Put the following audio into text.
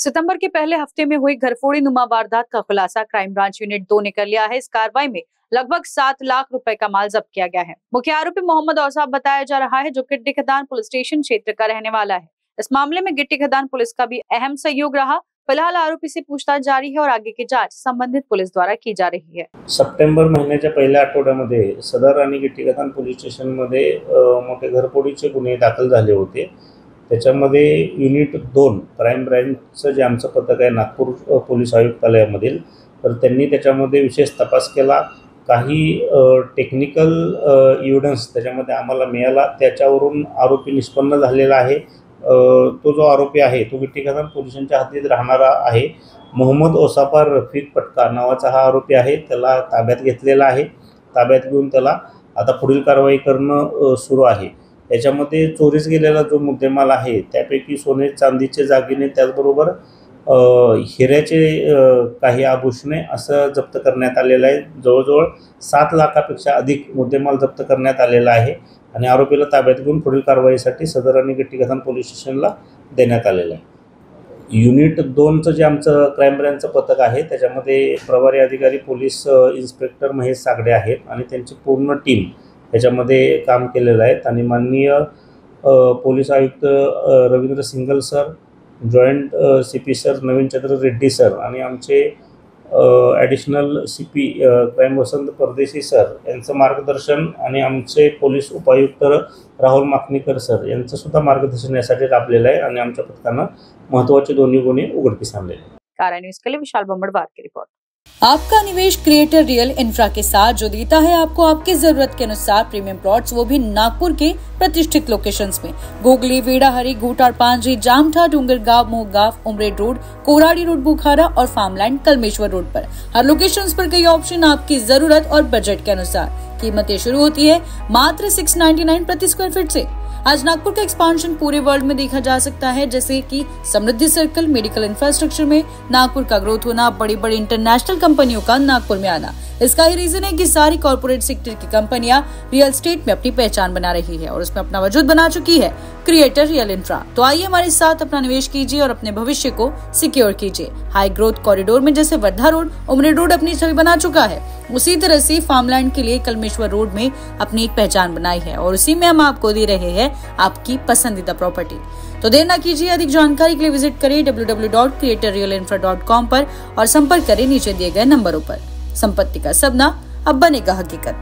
सितंबर के पहले हफ्ते में हुई घरफोड़ी नुमा वारदात का खुलासा क्राइम ब्रांच यूनिट 2 ने कर लिया है। इस कार्रवाई में लगभग 7 लाख रुपए का माल जब्त किया गया है। मुख्य आरोपी मोहम्मद औसाफ बताया जा रहा है, जो गिट्टी खदान पुलिस स्टेशन क्षेत्र का रहने वाला है। इस मामले में गिट्टी खदान पुलिस का भी अहम सहयोग रहा। फिलहाल आरोपी से पूछताछ जारी है और आगे की जांच संबंधित पुलिस द्वारा की जा रही है। सप्टेंबर महिन्याच्या पहिल्या आठवड्यामध्ये सदर आणि गिट्टी खदान पोलीस स्टेशनमध्ये मोठे घरफोडीचे गुन्हे दाखल झाले होते। त्याच्यामध्ये युनिट 2 क्राइम ब्रँचचं जे आमचं पथक आहे नागपूर पोलीस आयुक्तालयामधील, तर त्यांनी त्याच्यामध्ये विशेष तपास केला। काही टेक्निकल एव्हिडन्स त्याच्यामध्ये आम्हाला मिळाला, त्याच्यावरून आरोपी निष्पन्न झालेला आहे। तो जो आरोपी आहे तो गिट्टी खदान पोलिसांच्या हद्दीत राहणारा आहे। मोहम्मद औसाफर रफीक पटका नावाचा हा आरोपी आहे। त्याला ताब्यात घेतलेला आहे। ताब्यात घेऊन त्याला आता पुढील कारवाई करणं सुरू आहे। याच्यामध्ये चोरीस गेलेला जो मुद्देमाल आहे त्यापैकी सोने चांदीचे दागिने, त्याचबरोबर हिऱ्याचे काही आभूषणे असं जप्त करण्यात आलेलं आहे। जवळजवळ 7 लाखापेक्षा अधिक मुद्देमाल जप्त करण्यात आलेला आहे आणि आरोपीला ताब्यात घेऊन पुढील कारवाईसाठी सदर आणि गिट्टी खदान पोलीस स्टेशनला देण्यात आलेलं आहे। युनिट 2चं जे आमचं क्राइम ब्रँचचं पथक आहे त्याच्यामध्ये प्रभारी अधिकारी पोलीस इन्स्पेक्टर महेश सागडे आहेत आणि त्यांची पूर्ण टीम याच्यामध्ये काम केलेलं आहे। आणि माननीय पोलीस आयुक्त Ravindra Singal sir, joint CP sir Naveen Chandra Reddy sir आणि आमचे additional CP crime Vasant Pardeshi sir यांचं मार्गदर्शन आणि आमचे पोलीस उपायुक्त राहुल माकणीकर सर यांचं सुद्धा मार्गदर्शन यासाठी लाभलेलं आहे आणि आमच्या पथकानं महत्त्वाचे दोन्ही गुन्हे उघडकीस आणले। कारा न्यूज के लिए विशाल बम्बड़वार की रिपोर्ट। आपका निवेश क्रिएटर रियल इंफ्रा के साथ जो देता है आपको आपकी जरूरत के अनुसार प्रीमियम प्लॉट्स, वो भी नागपुर के प्रतिष्ठित लोकेशंस में। गोगली, वेड़ाहरी, घोटाड़ पांजी, जामठा, डूंगरगांव, मोहगांव, उमरेड रोड, कोराड़ी रोड, बुखारा और फार्मलैंड कलमेश्वर रोड पर हर लोकेशंस पर कई ऑप्शन आपकी जरूरत और बजट के अनुसार। कीमतें शुरू होती है मात्र 699 प्रति स्क्वायर फीट से। आज नागपुर का एक्सपांशन पूरे वर्ल्ड में देखा जा सकता है, जैसे कि समृद्धि सर्कल, मेडिकल इंफ्रास्ट्रक्चर में नागपुर का ग्रोथ होना, बड़ी बड़ी इंटरनेशनल कंपनियों का नागपुर में आना। इसका ही रीजन है कि सारी कॉर्पोरेट सेक्टर की कंपनियां रियल एस्टेट में अपनी पहचान बना रही है और उसमें अपना वजूद बना चुकी है क्रिएटर रियल इंफ्रा। तो आइए हमारे साथ अपना निवेश कीजिए और अपने भविष्य को सिक्योर कीजिए। हाई ग्रोथ कॉरिडोर में जैसे वर्धा रोड, उमरेड रोड अपनी छवि बना चुका है, उसी तरह से फार्मलैंड के लिए कलमेश्वर रोड में अपनी एक पहचान बनाई है और उसी में हम आपको दे रहे हैं आपकी पसंदीदा प्रॉपर्टी। तो देर न कीजिए, अधिक जानकारी के लिए विजिट करें www.creatorrealinfra.com पर और संपर्क करें नीचे दिए गए नंबरों पर। संपत्ति का सपना अब बनेगा हकीकत।